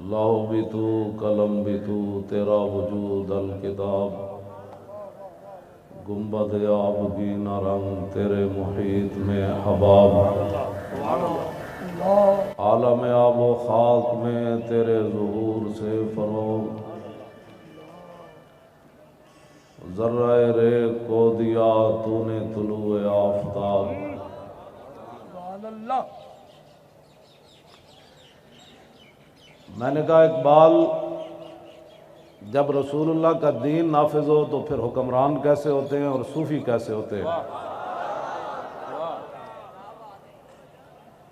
لوح بھی تو قلم بھی تو تیرا وجود الکتاب، گنبد آبگینہ رنگ تیرے محیط میں حباب، عالم آب و خاک میں تیرے ظہور سے فروغ، ذرہ ریگ کو دیا تو نے طلوع آفتاب۔ میں نے کہا اقبال، جب رسول اللہ کا دین نافذ ہو تو پھر حکمران کیسے ہوتے ہیں اور صوفی کیسے ہوتے ہیں؟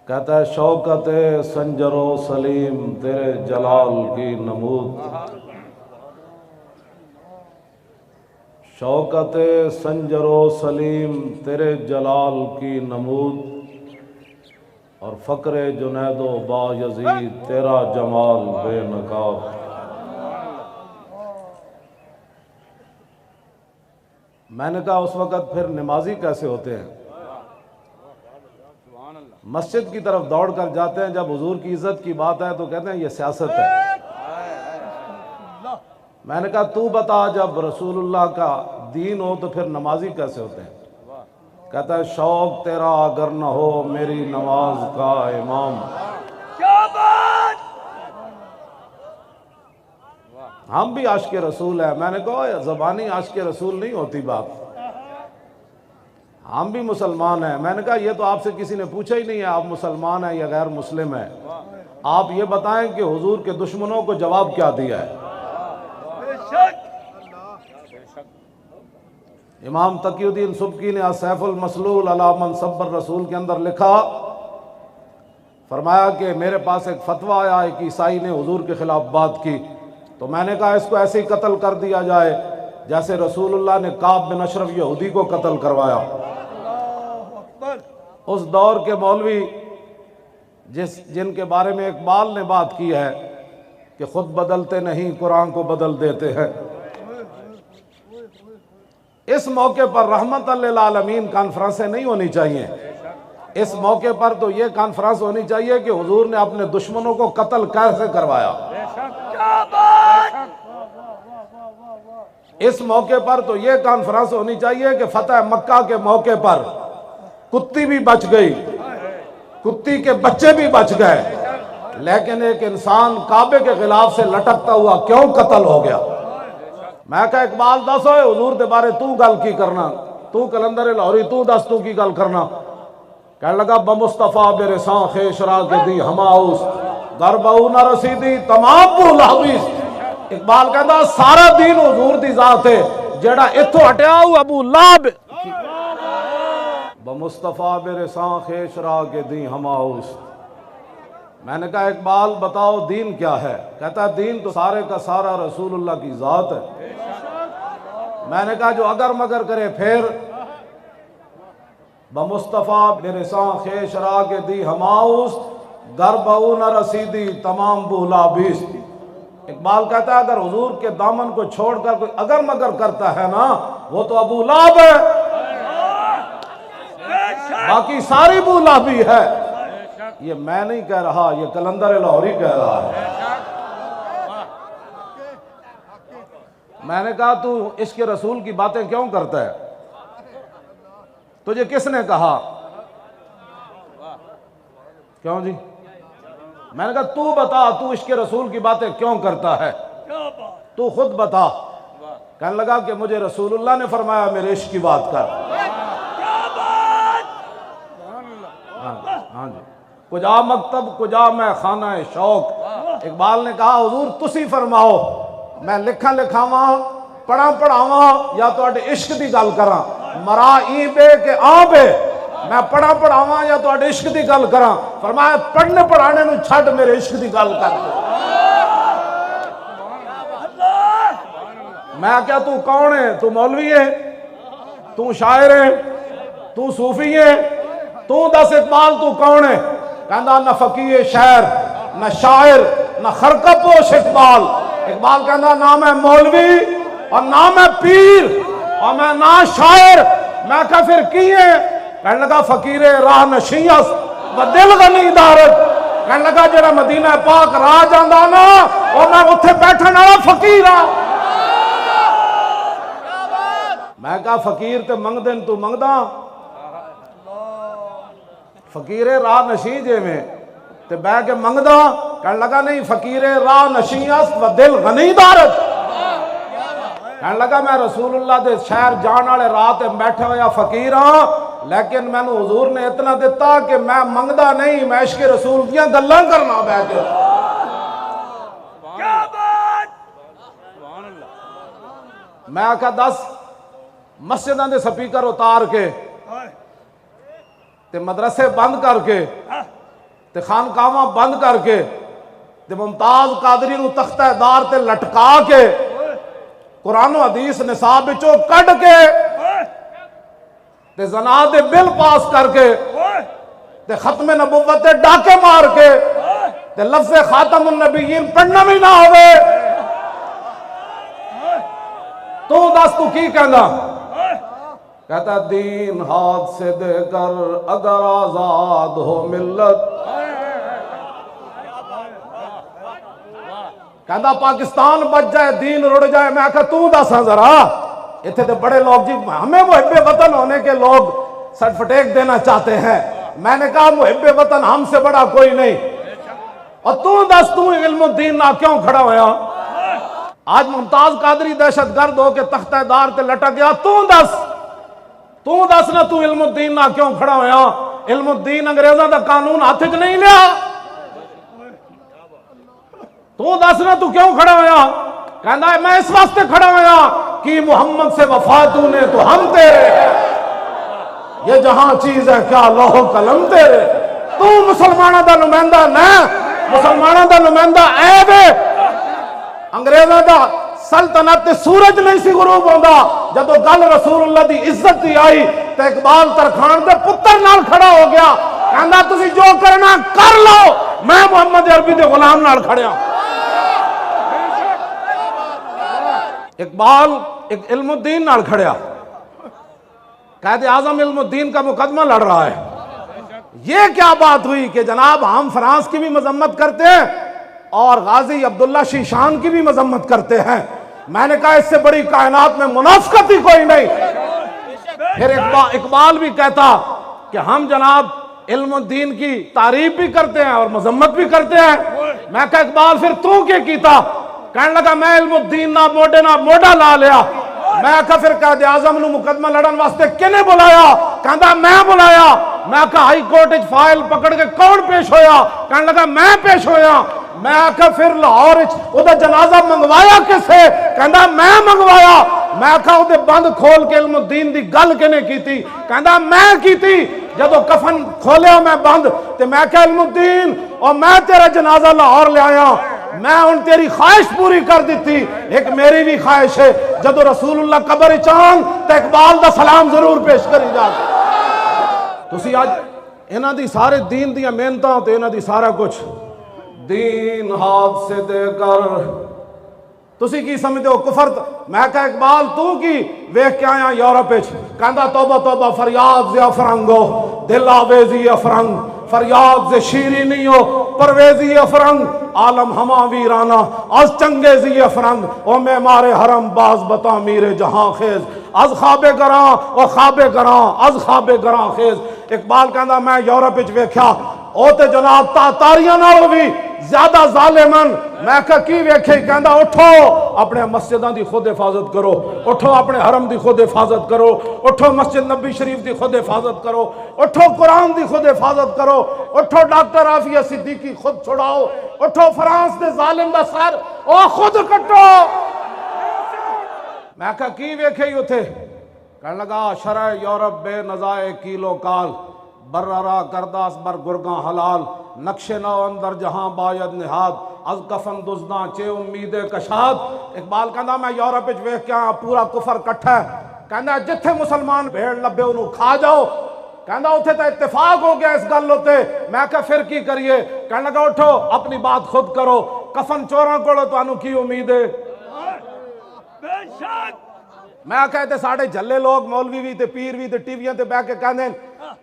کہتا ہے شوکت سنجر و سلیم تیرے جلال کی نمود، شوکت سنجر و سلیم تیرے جلال کی نمود، اور فقر جنید و بایزید تیرا جمال بے نقاب۔ میں نے کہا اس وقت پھر نمازی کیسے ہوتے ہیں؟ مسجد کی طرف دوڑ کر جاتے ہیں، جب حضور کی عزت کی بات ہے تو کہتے ہیں یہ سیاست ہے۔ میں نے کہا تو بتا، جب رسول اللہ کا دین ہو تو پھر نمازی کیسے ہوتے ہیں؟ کہتا ہے شوق تیرا اگر نہ ہو میری نماز کا امام۔ ہم بھی عاشق رسول ہیں۔ میں نے کہا زبانی عاشق رسول نہیں ہوتی بات، ہم بھی مسلمان ہیں۔ میں نے کہا یہ تو آپ سے کسی نے پوچھا ہی نہیں ہے آپ مسلمان ہیں یا غیر مسلم ہیں، آپ یہ بتائیں کہ حضور کے دشمنوں کو جواب کیا دیا ہے؟ امام تقی الدین سبکی نے سیف المسلول علی من سب الرسول کے اندر لکھا، فرمایا کہ میرے پاس ایک فتویٰ آیا، ایک عیسائی نے حضور کے خلاف بات کی، تو میں نے کہا اس کو ایسے ہی قتل کر دیا جائے جیسے رسول اللہ نے کعب بن اشرف یہودی کو قتل کروایا۔ اس دور کے مولوی جن کے بارے میں اقبال نے بات کی ہے کہ خود بدلتے نہیں قرآن کو بدل دیتے ہیں، اس موقع پر رحمت للعالمین کانفرنسیں نہیں ہونی چاہیے۔ اس موقع پر تو یہ کانفرنس ہونی چاہیے کہ حضور نے اپنے دشمنوں کو قتل کیسے کروایا۔ اس موقع پر تو یہ کانفرنس ہونی چاہیے کہ فتح مکہ کے موقع پر کتی بھی بچ گئی، کتی کے بچے بھی بچ گئے، لیکن ایک انسان کعبے کے خلاف سے لٹکتا ہوا کیوں قتل ہو گیا؟ میں کہا اقبال دس ہوئے حضور دے بارے تو گل کی کرنا، تو کلندر لاہوری تو دس تو کی گل کرنا؟ کہنے لگا بمصطفیٰ برساں خیش را کے دی ہماؤس در بہو نہ رسیدی تمام بو لحویس۔ اقبال کہتا سارا دین حضور دی ذات ہے، جیڑا اتھو ہٹیا ہوا ابو لہب بمصطفیٰ برساں خیش را کے دی ہماؤس۔ میں نے کہا اقبال بتاؤ دین کیا ہے؟ کہتا ہے دین تو سارے کا سارا رسول اللہ کی ذات ہے۔ میں نے کہا جو اگر مگر کرے پھر بمصطفیٰ برساں خیش را کے دی ہماؤس در بہو نہ رسیدی تمام بولا بیس۔ اقبال کہتا ہے اگر حضور کے دامن کو چھوڑ کر کوئی اگر مگر کرتا ہے نا وہ تو ابو لہب ہے، باقی ساری بو لہبی ہے۔ یہ میں نہیں کہہ رہا، یہ کلندر لاہوری کہہ رہا ہے۔ میں نے کہا تو عشق رسول کی باتیں کیوں کرتا ہے؟ تجھے کس نے کہا؟ کیوں جی؟ میں نے کہا تو بتا تو عشق رسول کی باتیں کیوں کرتا ہے؟ تو خود بتا۔ کہنے لگا کہ مجھے رسول اللہ نے فرمایا میرے عشق کی بات کر۔ ہاں جی، کجا مکتب کجا میں خانہ شوق۔ اقبال نے کہا حضور تسی فرماؤ، میں لکھاں لکھاواں پڑھاں پڑھاواں یا تو اڈے عشق دی گل کراں؟ مرا ای بے کہ آ بے، میں پڑھاں پڑھاواں یا تو اڈے عشق دی گل کراں؟ فرمایا پڑھنے پڑھانے نو چھڈ میرے عشق دی گل کر دے۔ میں کیا تو کون ہے؟ تو مولوی ہے؟ تو شاعر ہے؟ تو صوفی ہے؟ تو دس اقبال تو کون ہے؟ کہندا نہ فقیہ شعر نہ شاعر نہ خرقہ پوش اقبال۔ اقبال کہندا نہ میں مولوی اور نہ میں پیر اور میں نہ شاعر، میں کہا پھر کی ہے؟ کہنے لگا فقیر راہ نشیس و دل غنی دارت۔ کہنے لگا جڑا مدینہ پاک راہ جاندا نا میں اتھے بیٹھن والا فقیر ہاں۔ میں کہا فقیر تے منگ دین تو منگ دا فقیر راہ نشیں جے میں تے بہ کے منگ دا کہنے لگا نہیں فقیر راہ نشیں است و دل غنی دارت کہنے لگا میں رسول اللہ دے شہر جان والے راہ تے بیٹھے ہویا فقیر ہاں لیکن میں نے حضور نے اتنا دیتا کہ میں منگدا نہیں میں عشق رسول کیاں گلاں کرنا بہ کے میں آکھا 10 مسجداں دے سپیکر اتار کے تے مدرسے بند کر کے تے خانقاہاں بند کر کے تے ممتاز قادری نو تختہ دار تے لٹکا کے قرآن و حدیث نصاب بچو کٹ کے تے زنا دے بل پاس کر کے تے ختم نبوت تے ڈاکے مار کے تے لفظ خاتم النبیین پڑھنا بھی نہ ہوئے تو دس تو کی کہنا کہتا دین ہاتھ سے دے کر اگر آزاد ہو ملت کہتا پاکستان بچ جائے دین رڑ جائے میں کہا تو دساں ذرا اتنے تو بڑے لوگ جی ہمیں محب وطن ہونے کے لوگ سرٹیفکیٹ دینا چاہتے ہیں میں نے کہا محب وطن ہم سے بڑا کوئی نہیں اور تو دس تو علم الدین نہ کیوں کھڑا ہویا آج ممتاز قادری دہشت گرد ہو کے تختہ دار تے لٹک گیا تو دس نہ تو علم الدین نہ کیوں کھڑا ہویا علم الدین انگریزاں دا قانون ہاتھ وچ نہیں لیا تو دس نہ تو کیوں کھڑا ہویا کہنا ہے میں اس واسطے کھڑا ہویا کہ محمد سے وفا تو نے تو ہم تیرے یہ جہاں چیز ہے کیا لوح قلم تیرے تو مسلمانہ دا نمائندہ نہ مسلمانہ دا نمائندہ عیب ہے انگریزاں دا سلطنت سورج نہیں سی غروب ہوندا جب گل رسول اللہ دی عزت دی آئی تے اقبال ترخان دے پتر نال کھڑا ہو گیا کہندا تسی جو کرنا کر لو میں محمد عربی دے غلام نال کھڑیا اقبال ایک علم الدین نال کھڑیا قائد اعظم علم الدین کا مقدمہ لڑ رہا ہے یہ کیا بات ہوئی کہ جناب ہم فرانس کی بھی مذمت کرتے ہیں اور غازی عبداللہ شیشان کی بھی مذمت کرتے ہیں میں نے کہا اس سے بڑی کائنات میں منافقت ہی کوئی نہیں پھر اقبال بھی کہتا کہ ہم جناب علم الدین کی تعریف بھی کرتے ہیں اور مذمت بھی کرتے ہیں میں کہا اقبال پھر تو کیا کیتا کہنے لگا میں علم الدین نہ موڈا لا لیا میں کہا پھر قائد اعظم نو مقدمہ لڑن واسطے کنے بلایا کہندا میں بلایا میں کہا ہائی کورٹ وچ فائل پکڑ کے کون پیش ہویا کہنے لگا میں پیش ہویا میں کہا پھر لاہور وچ او دا جنازہ منگوایا کسے کہندا میں منگوایا میں کہا او دے بند کھول کے علم الدین دی گل کنے کیتی کہندا میں کیتی جدو کفن کھولیا میں بند تے میں کہا علم الدین اور میں تیرا جنازہ لاہور لے آیا میں ان تیری خواہش پوری کر دیتی ایک میری بھی خواہش ہے جدو رسول اللہ قبر چاند تے اقبال دا سلام ضرور پیش کری جا تسی آج انہاں دی سارے دین دی محنتاں تے انہاں دی سارا کچھ دین ہاتھ سے دے کر تسی کی سمجھتے ہو کفر میں کہا اقبال تو کی ویکھ کے آیا یورپ وچ کہندا توبہ توبہ فریاد زی افرنگو دل آویزی افرنگ فریاد سے شیرینی ہو پرویزی افرنگ عالم ہما ویرانا از چنگیزی افرنگ او میں مارے حرم باز بتا میرے جہاں خیز از خواب گراں او خواب گراں از خواب گراں خیز اقبال کہندا میں یورپ وچ ویکھیا او تے جناب تاتاریاں نالوں بھی زیادہ ظالمن میں کہا کی ویکھے کہندا اٹھو اپنے مسجداں دی خود حفاظت کرو اٹھو اپنے حرم دی خود حفاظت کرو اٹھو مسجد نبی شریف دی خود حفاظت کرو اٹھو قرآن دی خود حفاظت کرو اٹھو ڈاکٹر عافیہ صدیقی خود چھڑاؤ اٹھو فرانس دے ظالم دا سر او خود کٹو میں کہا کی ویکھے ہی اتھے کہنے لگا شرع یورپ بے نزائے کیلو کال بررا کرداس بر گرگاں حلال نقش نو اندر جہاں باید نہاد از کفن دزداں چے امید کشاد اقبال کہندا میں یورپ وچ ویکھ کے آیا پورا کفر کٹھا ہے کہندا جتھے مسلمان بھیڑ لبے انہوں کھا جاؤ کہندا اتھے تا اتفاق ہو گیا اس گل ہوتے میں کہا پھر کی کریے کہنے لگا اٹھو اپنی بات خود کرو کفن چوراں کولو تانوں کی امید ہے میں کہتے ساڑھے جھلے لوگ مولوی بھی تے پیر بھی تے ٹی ویاں تے بیٹھ کے کہندے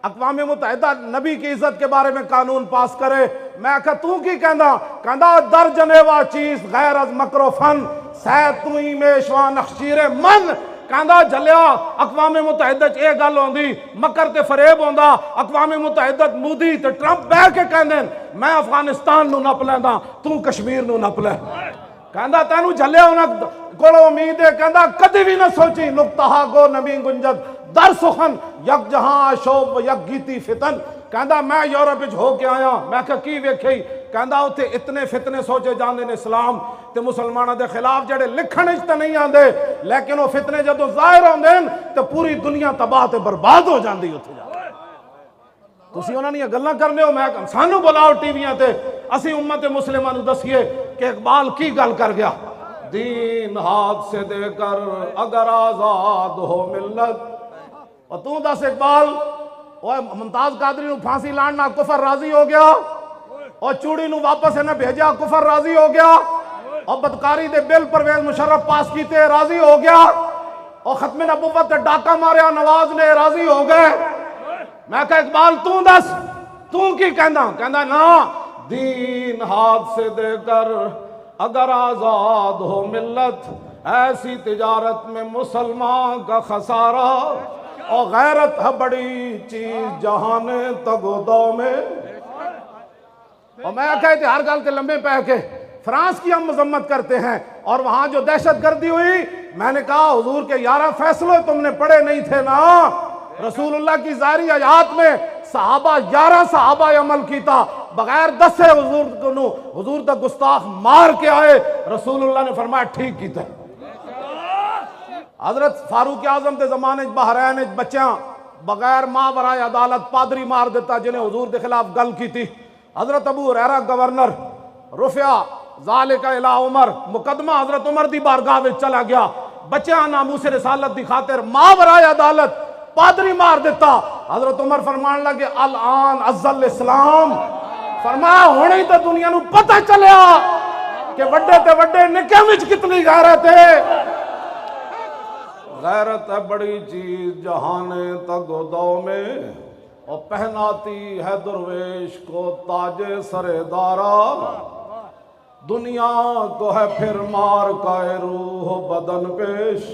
اقوام متحدہ نبی کی عزت کے بارے میں قانون پاس کرے. میں کہا تو کی کہندا در جنیوا چیز غیر از مکر و فن سید تو ہی میشواں نخشیر من. کہندا جلیا اقوام متحدہ اے گل ہوندی مکر تے فریب ہوندا. اقوام متحدہ مودی تے ٹرمپ بہ کے کہندے میں افغانستان نو نپ لیندا تو کشمیر نو نپ لے. کہندا تینوں جلیا انہاں کولو امید ہے. کہندا کدی بھی نہ سوچی نقطہ گو نمی گنجد در سخن یک جہاں شوب یک گیتی فتن. کہندا میں یورپ وچ ہو کے آیا. میں کہ کی ویکھی؟ کہندا اوتھے اتنے فتنے سوچے جاندے نے اسلام تے مسلماناں دے خلاف جڑے لکھن وچ تے نہیں آندے لیکن وہ فتنے جدوں ظاہر ہوندے تے پوری دنیا تباہ تے برباد ہو جاندی اوتھے جا. تسی انہاں دی گلاں کرنے ہو. میں سانو بلاؤ ٹی ویاں تے اسی امت مسلمہ نو دسیے کہ اقبال کی گل کر گیا. دین ہاتھ سے دے کر اگر آزاد ہو ملت. اور تو دس اقبال ممتاز قادری نو پھانسی لاننا کفر راضی ہو گیا اور چوڑی نو واپس انہیں بھیجا کفر راضی ہو گیا اور بدکاری دے بل پرویز مشرف پاس کیتے راضی ہو گیا اور ختم نبوت تے ڈاکہ ماریا نواز نے راضی ہو گئے. میں کہا اقبال تو دس تو کی کہندا نا دین ہاتھ سے دے کر اگر آزاد ہو ملت ایسی تجارت میں مسلمان کا خسارہ اور غیرت ہے بڑی چیز جہان تگ و دو میں. اور میں کہتے ہر گل کے لمبے پہ کے فرانس کی ہم مذمت کرتے ہیں اور وہاں جو دہشت گردی ہوئی میں نے کہا حضور کے 11 فیصلے تم نے پڑھے نہیں تھے نا. رسول اللہ کی ظاہری حیات میں صحابہ 11 صحابہ عمل کیتا بغیر دسے حضور تک گستاخ مار کے آئے. رسول اللہ نے فرمایا ٹھیک کیتا. حضرت فاروق اعظم کے زمانے بحرین بچیاں بغیر ماں برائے عدالت پادری مار دیتا جنہیں حضور کے خلاف گل کی تھی. حضرت ابو ہریرہ گورنر رفع ذالک الی عمر مقدمہ حضرت عمر دی بارگاہ میں چلا گیا. بچیاں ناموس رسالت دی خاطر ماں برائے عدالت پادری مار دیتا. حضرت عمر فرمان لگے الان عزل اسلام. فرمایا ہونے ہی تو دنیا نو پتہ چلیا کہ وڈے تے وڈے نکے وچ کتنی غیرت ہے. غیرت ہے بڑی چیز جہان تگ و دو میں اور پہناتی ہے درویش کو تاج سر دارا. دنیا کو ہے پھر مار کا روح بدن پیش.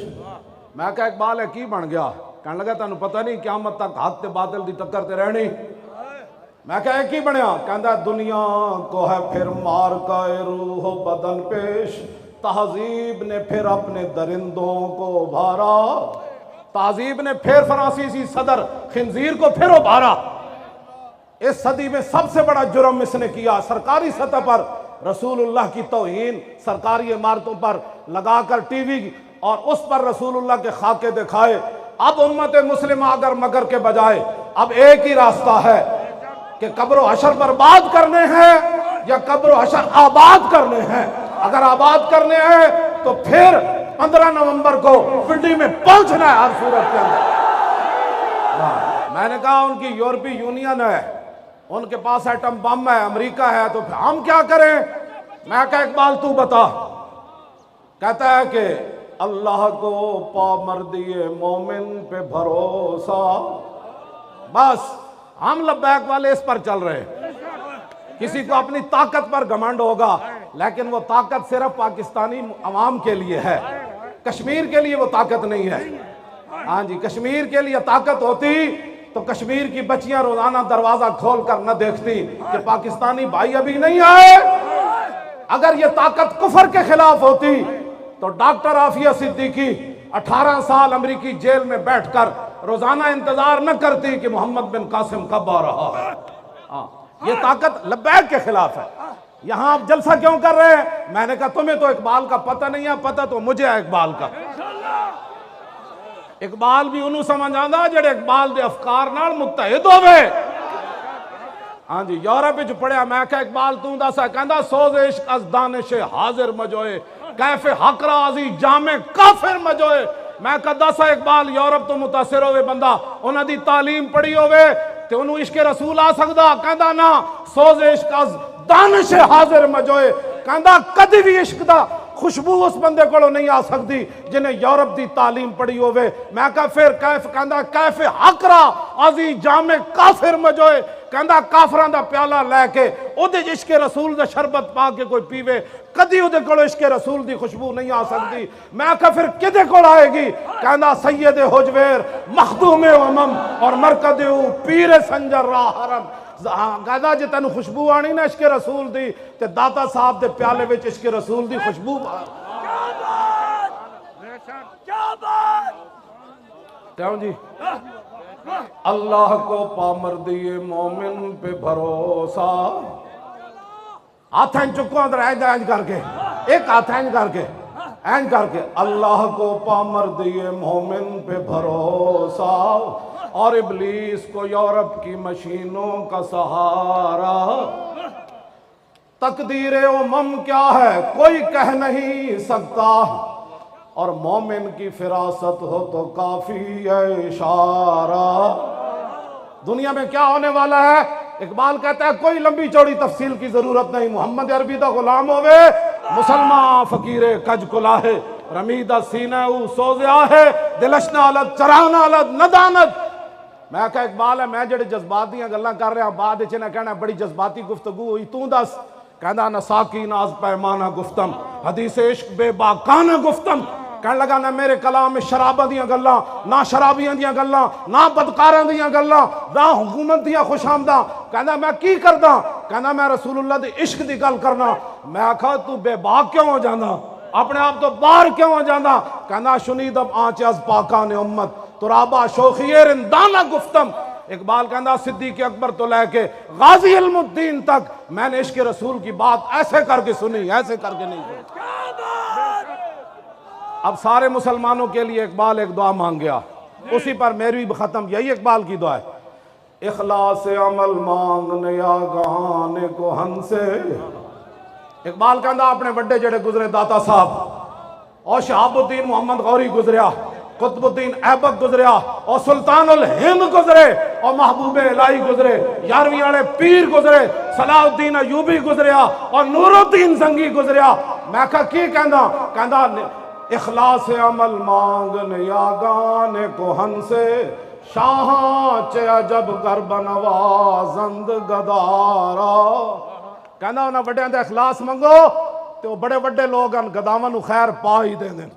میں کہا اقبال ہے کی بن گیا؟ کہنے لگا تانوں پتہ نہیں قیامت تک حق تے باطل دی ٹکر تے رہنی. میں کہا کی بنیا؟ کہندا دنیا کو ہے پھر مار کا روح بدن پیش. تہذیب نے پھر اپنے درندوں کو ابھارا. تہذیب نے پھر فرانسیسی صدر خنزیر کو پھر ابھارا. اس صدی میں سب سے بڑا جرم اس نے کیا سرکاری سطح پر رسول اللہ کی توہین سرکاری عمارتوں پر لگا کر ٹی وی اور اس پر رسول اللہ کے خاکے دکھائے. اب امت مسلمہ اگر مگر کے بجائے اب ایک ہی راستہ ہے کہ قبر و حشر برباد کرنے ہیں یا قبر و حشر آباد کرنے ہیں. اگر آباد کرنے ہیں تو پھر 15 نومبر کو پنڈی میں پہنچنا ہے ہر صورت کے اندر. میں نے کہا ان کی یورپی یونین ہے ان کے پاس ایٹم بم ہے امریکہ ہے تو ہم کیا کریں؟ میں کہا اقبال تو بتا. کہتا ہے کہ اللہ کو پامردی مومن پہ بھروسہ. بس ہم لبیک والے اس پر چل رہے. کسی کو اپنی طاقت پر گھمنڈ ہوگا لیکن وہ طاقت صرف پاکستانی عوام کے لیے ہے. کشمیر کے لیے وہ طاقت نہیں ہے. ہاں جی کشمیر کے لیے طاقت ہوتی تو کشمیر کی بچیاں روزانہ دروازہ کھول کر نہ دیکھتی کہ پاکستانی بھائی ابھی نہیں آئے. اگر یہ طاقت کفر کے خلاف ہوتی تو ڈاکٹر عافیہ صدیقی 18 سال امریکی جیل میں بیٹھ کر روزانہ انتظار نہ کرتی کہ محمد بن قاسم کب آ رہا ہے. یہ طاقت لبیک کے خلاف ہے. یہاں آپ جلسہ کیوں کر رہے ہیں؟ میں نے کہا تمہیں تو اقبال کا پتہ نہیں ہے. پتہ تو مجھے ہے اقبال کا. اقبال بھی انہوں سمجھ آندا جڑے اقبال دے افکار نال متحد ہوئے. ہاں جی یورپ جو پڑھیا. میں کہا اقبال تو دسا کہندا سوز عشق از دانش حاضر مجوئے کیف حق رازی جامع کافر مجوئے. میں کہا دسا اقبال یورپ تو متاثر ہوئے بندہ انہاں دی تعلیم پڑھی ہوئے تے انہوں عشق رسول آ سکدا. کہندا نا سوز عشق از دانش حاضر مجوئے. کہندا کدی بھی عشق دا خوشبو اس بندے کو نہیں آ سکتی جنہیں یورپ دی تعلیم پڑھی ہوئے. میں کہا پھر کیف کہندا کیف حقرا ازی جامع کافر مجوئے کہندا کافران دا پیالہ لے کے او دے عشق رسول دا شربت پا کے کوئی پیوے کدی او دے کولو عشق رسول دی خوشبو نہیں آ سکتی. میں کہا پھر کدے کول آئے گی؟ کہندا سید حجویر مخدوم امم اور مرکد پیر سنجر راہ حرم. کہندا جے تینوں خوشبو آنی نا عشق رسول دی تے داتا صاحب دے پیالے وچ عشق رسول دی خوشبو کیوں جی؟ اللہ کو پامردی مومن پہ بھروسہ. ہاتھ اینج چکو اندر اینج کر کے ایک ہاتھ اینج کر کے اللہ کو پامردی مومن پہ بھروسہ اور ابلیس کو یورپ کی مشینوں کا سہارا. تقدیر امم کیا ہے کوئی کہہ نہیں سکتا اور مومن کی فراست ہو تو کافی ہے اشارہ. دنیا میں کیا ہونے والا ہے؟ اقبال کہتا ہے کوئی لمبی چوڑی تفصیل کی ضرورت نہیں. محمد عربی دا غلام ہوئے مسلمان فقیر کج کلا ہے رمیدہ سینہ او سوزیا ہے دلشنا علت چرانا علت ندانت. میں کہا اقبال ہے میں جڑے جذبات دیاں گلاں کر رہا بعد اچھے نہ کہنا بڑی جذباتی گفتگو ہوئی تو دس. کہنا نہ ساکی ناز پیمانہ گفتم حدیث عشق بے باکانہ گفتم. کہنے لگا نہ میرے کلام میں شرابہ دیاں گلاں نہ شرابیاں دیاں گلاں نہ بدکاراں دیاں گلاں نہ حکومت دیاں خوش آمداں. کہنا میں کی کرداں؟ کہنا میں رسول اللہ دے عشق دی گل کرنا. میں کہا تو بے باک کیوں ہو جانا اپنے آپ تو باہر کیوں ہو جانا؟ کہنا شنیدم آنچ از پاکان امت ترابہ شوخی رندانہ گفتم. اقبال کہنا صدیق اکبر تو لے کے غازی علم الدین تک میں نے عشق رسول کی بات ایسے کر کے سنی ایسے کر کے نہیں سنی. اب سارے مسلمانوں کے لیے اقبال ایک دعا مانگ گیا اسی پر میری بھی ختم. یہی اقبال کی دعا ہے اخلاص عمل مانگنے آگانے کو ہن سے. اقبال کہنا اپنے بڑے جڑے گزرے داتا صاحب اور شہاب الدین محمد غوری گزریا قطب الدین ایبک گزریا اور سلطان الہند گزرے اور محبوب الہی گزرے 11ویں والے پیر گزرے صلاح الدین ایوبی گزریا اور نور الدین زنگی گزریا. میں کہا کی کہنا اخلاص عمل مانگنے آگانے کو ہن سے شاہاں چے عجب گرب نوازند گدارا. کہنا انہاں بڑے اندر اخلاص منگو تو بڑے بڑے لوگ ان گداواں نو خیر پا ہی دے دیں.